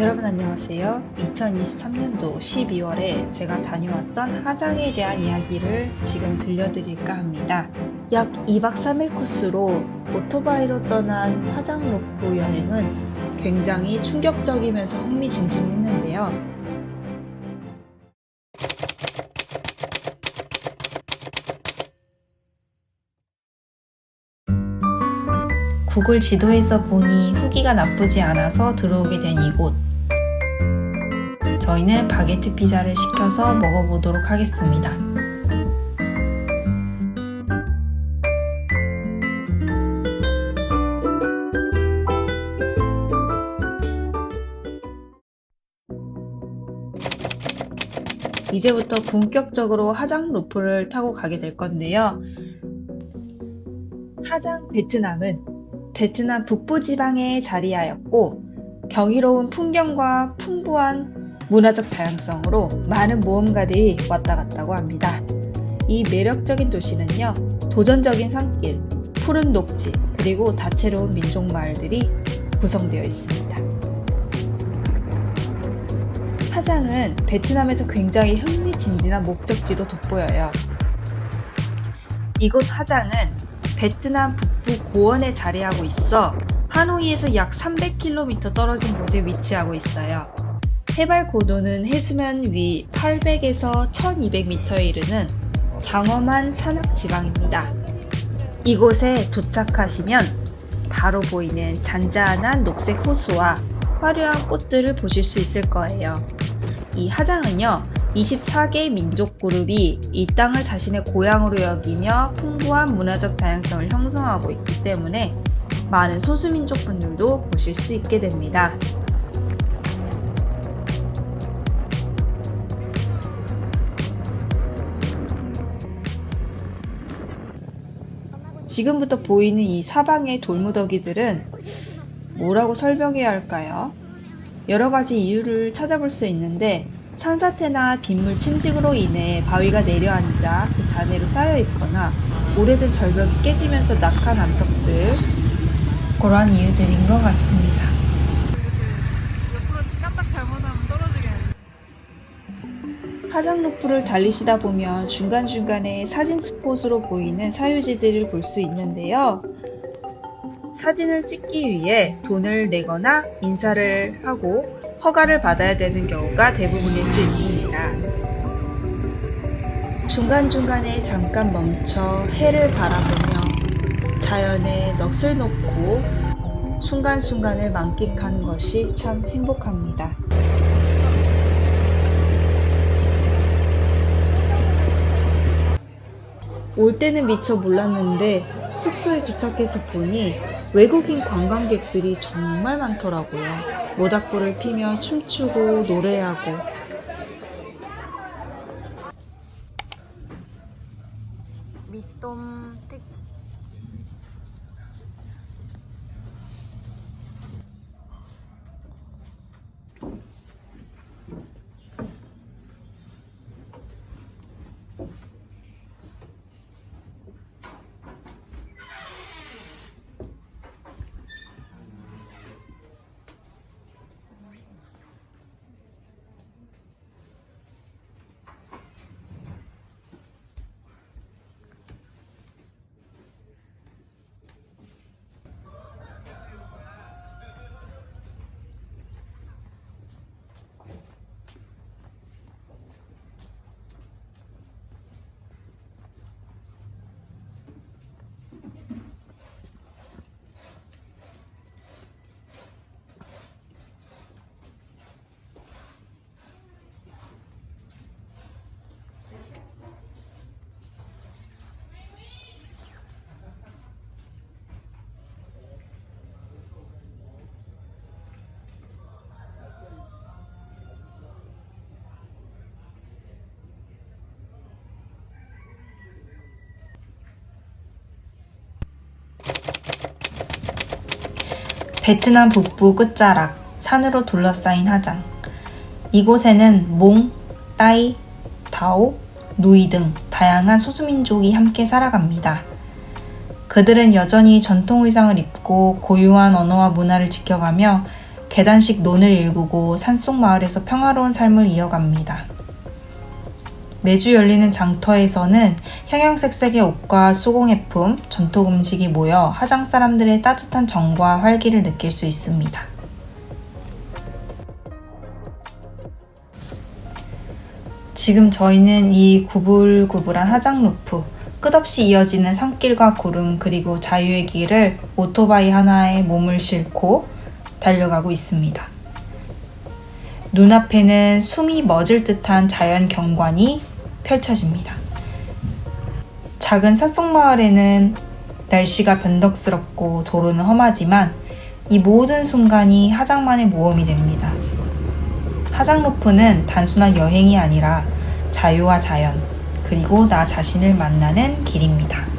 여러분 안녕하세요. 2023년도 12월에 제가 다녀왔던 하장에 대한 이야기를 지금 들려드릴까 합니다. 약 2박 3일 코스로 오토바이로 떠난 하장 로프 여행은 굉장히 충격적이면서 흥미진진했는데요. 구글 지도에서 보니 후기가 나쁘지 않아서 들어오게 된 이곳. 저희는 바게트 피자를 시켜서 먹어보도록 하겠습니다. 이제부터 본격적으로 하장 로프를 타고 가게 될 건데요. 하장 베트남은 베트남 북부지방에 자리하였고 경이로운 풍경과 풍부한 문화적 다양성으로 많은 모험가들이 왔다 갔다고 합니다. 이 매력적인 도시는요, 도전적인 산길, 푸른 녹지, 그리고 다채로운 민족 마을들이 구성되어 있습니다. 하장은 베트남에서 굉장히 흥미진진한 목적지로 돋보여요. 이곳 하장은 베트남 북부 고원에 자리하고 있어 하노이에서 약 300km 떨어진 곳에 위치하고 있어요. 해발 고도는 해수면 위 800에서 1200m에 이르는 장엄한 산악 지방입니다. 이곳에 도착하시면 바로 보이는 잔잔한 녹색 호수와 화려한 꽃들을 보실 수 있을 거예요. 이 하장은요, 24개 민족 그룹이 이 땅을 자신의 고향으로 여기며 풍부한 문화적 다양성을 형성하고 있기 때문에 많은 소수민족 분들도 보실 수 있게 됩니다. 지금부터 보이는 이 사방의 돌무더기들은 뭐라고 설명해야 할까요? 여러 가지 이유를 찾아볼 수 있는데 산사태나 빗물 침식으로 인해 바위가 내려앉아 그 잔해로 쌓여 있거나 오래된 절벽이 깨지면서 낙한 암석들, 그러한 이유들인 것 같습니다. 옆으로 깜빡 잘못하면 떨어지겠네. 하장 로프를 달리시다 보면 중간중간에 사진 스폿으로 보이는 사유지들을 볼 수 있는데요. 사진을 찍기 위해 돈을 내거나 인사를 하고 허가를 받아야 되는 경우가 대부분일 수 있습니다. 중간중간에 잠깐 멈춰 해를 바라보며 자연에 넋을 놓고 순간순간을 만끽하는 것이 참 행복합니다. 올 때는 미처 몰랐는데 숙소에 도착해서 보니 외국인 관광객들이 정말 많더라고요. 모닥불을 피며 춤추고 노래하고. 밑돔 베트남 북부 끝자락, 산으로 둘러싸인 하장. 이곳에는 몽, 따이, 다오, 누이 등 다양한 소수민족이 함께 살아갑니다. 그들은 여전히 전통 의상을 입고 고유한 언어와 문화를 지켜가며 계단식 논을 일구고 산속마을에서 평화로운 삶을 이어갑니다. 매주 열리는 장터에서는 형형색색의 옷과 수공예품, 전통 음식이 모여 하장 사람들의 따뜻한 정과 활기를 느낄 수 있습니다. 지금 저희는 이 구불구불한 하장 루프, 끝없이 이어지는 산길과 구름 그리고 자유의 길을 오토바이 하나에 몸을 싣고 달려가고 있습니다. 눈앞에는 숨이 멎을 듯한 자연 경관이 펼쳐집니다. 작은 산속마을에는 날씨가 변덕스럽고 도로는 험하지만 이 모든 순간이 하장만의 모험이 됩니다. 하장 루프는 단순한 여행이 아니라 자유와 자연, 그리고 나 자신을 만나는 길입니다.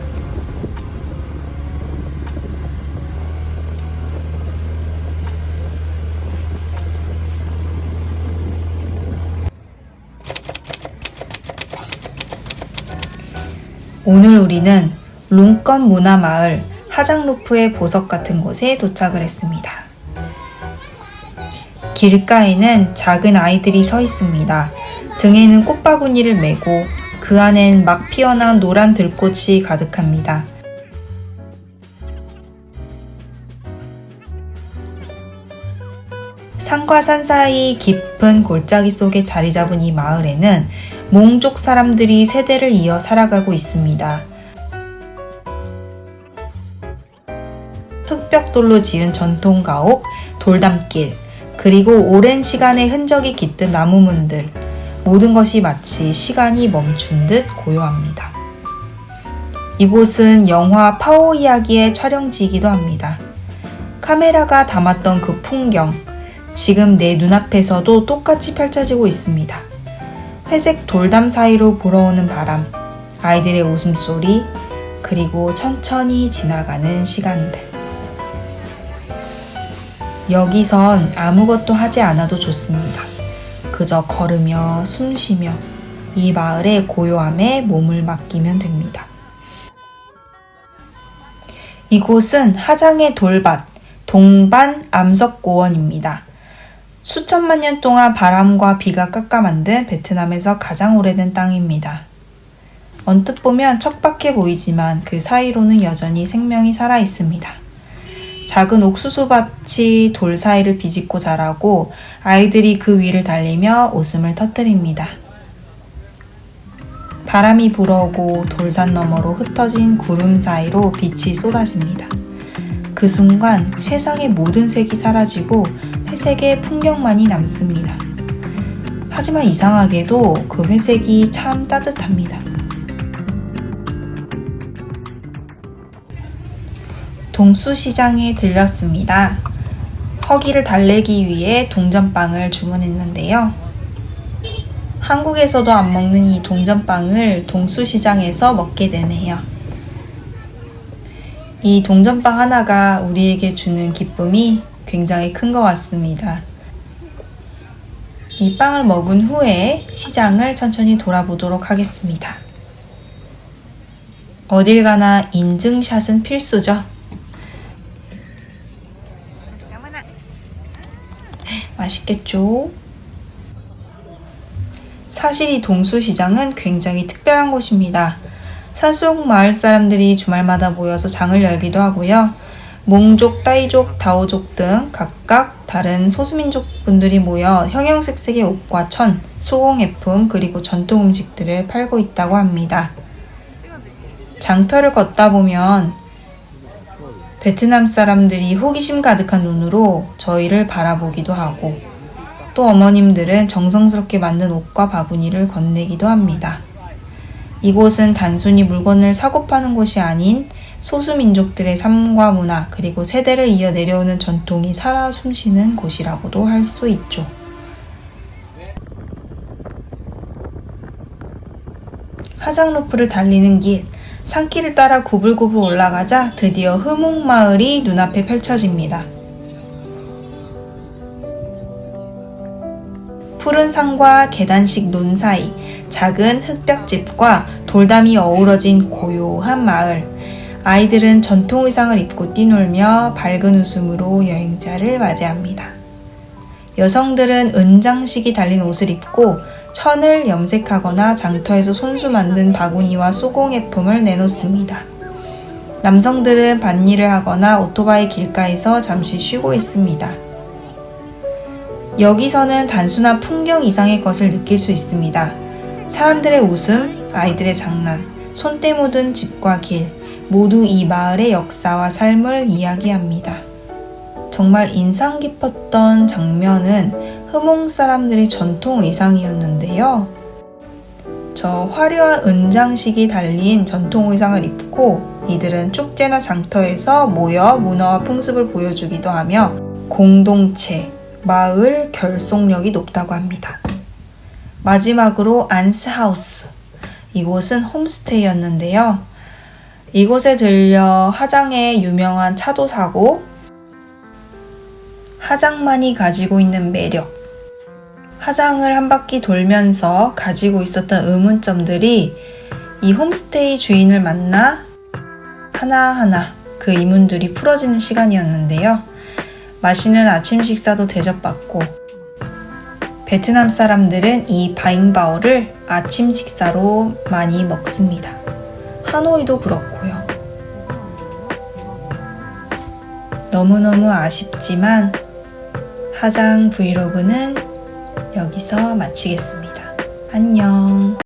오늘 우리는 룽껌 문화마을 하장루프의 보석 같은 곳에 도착을 했습니다. 길가에는 작은 아이들이 서 있습니다. 등에는 꽃바구니를 메고 그 안엔 막 피어난 노란 들꽃이 가득합니다. 산과 산 사이 깊은 골짜기 속에 자리 잡은 이 마을에는 몽족 사람들이 세대를 이어 살아가고 있습니다. 흙벽돌로 지은 전통 가옥, 돌담길, 그리고 오랜 시간의 흔적이 깃든 나무문들, 모든 것이 마치 시간이 멈춘 듯 고요합니다. 이곳은 영화 파오 이야기의 촬영지이기도 합니다. 카메라가 담았던 그 풍경, 지금 내 눈앞에서도 똑같이 펼쳐지고 있습니다. 회색 돌담 사이로 불어오는 바람, 아이들의 웃음소리, 그리고 천천히 지나가는 시간들. 여기선 아무것도 하지 않아도 좋습니다. 그저 걸으며 숨쉬며 이 마을의 고요함에 몸을 맡기면 됩니다. 이곳은 하장의 돌밭, 동반 암석고원입니다. 수천만 년 동안 바람과 비가 깎아 만든 베트남에서 가장 오래된 땅입니다. 언뜻 보면 척박해 보이지만 그 사이로는 여전히 생명이 살아 있습니다. 작은 옥수수밭이 돌 사이를 비집고 자라고 아이들이 그 위를 달리며 웃음을 터뜨립니다. 바람이 불어오고 돌산 너머로 흩어진 구름 사이로 빛이 쏟아집니다. 그 순간 세상의 모든 색이 사라지고 회색의 풍경만이 남습니다. 하지만 이상하게도 그 회색이 참 따뜻합니다. 동수시장에 들렸습니다. 허기를 달래기 위해 동전빵을 주문했는데요. 한국에서도 안 먹는 이 동전빵을 동수시장에서 먹게 되네요. 이 동전빵 하나가 우리에게 주는 기쁨이 굉장히 큰 것 같습니다. 이 빵을 먹은 후에 시장을 천천히 돌아보도록 하겠습니다. 어딜 가나 인증샷은 필수죠. 맛있겠죠? 사실 이 동수시장은 굉장히 특별한 곳입니다. 산속 마을 사람들이 주말마다 모여서 장을 열기도 하고요. 몽족, 따이족, 다오족 등 각각 다른 소수민족 분들이 모여 형형색색의 옷과 천, 수공예품 그리고 전통 음식들을 팔고 있다고 합니다. 장터를 걷다 보면 베트남 사람들이 호기심 가득한 눈으로 저희를 바라보기도 하고 또 어머님들은 정성스럽게 만든 옷과 바구니를 건네기도 합니다. 이곳은 단순히 물건을 사고 파는 곳이 아닌 소수민족들의 삶과 문화 그리고 세대를 이어 내려오는 전통이 살아 숨쉬는 곳이라고도 할 수 있죠. 하장루프를 달리는 길, 산길을 따라 구불구불 올라가자 드디어 흐몽마을이 눈앞에 펼쳐집니다. 푸른 산과 계단식 논 사이, 작은 흙벽집과 돌담이 어우러진 고요한 마을. 아이들은 전통 의상을 입고 뛰놀며 밝은 웃음으로 여행자를 맞이합니다. 여성들은 은장식이 달린 옷을 입고 천을 염색하거나 장터에서 손수 만든 바구니와 수공예품을 내놓습니다. 남성들은 밭일을 하거나 오토바이 길가에서 잠시 쉬고 있습니다. 여기서는 단순한 풍경 이상의 것을 느낄 수 있습니다. 사람들의 웃음, 아이들의 장난, 손때 묻은 집과 길, 모두 이 마을의 역사와 삶을 이야기합니다. 정말 인상 깊었던 장면은 흐몽 사람들의 전통 의상이었는데요. 저 화려한 은장식이 달린 전통 의상을 입고 이들은 축제나 장터에서 모여 문화와 풍습을 보여주기도 하며 공동체, 마을 결속력이 높다고 합니다. 마지막으로 안스하우스. 이곳은 홈스테이였는데요. 이곳에 들려 하장의 유명한 차도 사고 하장만이 가지고 있는 매력, 하장을 한 바퀴 돌면서 가지고 있었던 의문점들이 이 홈스테이 주인을 만나 하나하나 그 의문들이 풀어지는 시간이었는데요. 맛있는 아침 식사도 대접받고 베트남 사람들은 이 바잉바오를 아침 식사로 많이 먹습니다. 하노이도 그렇고요. 너무너무 아쉽지만 하장 브이로그는 여기서 마치겠습니다. 안녕.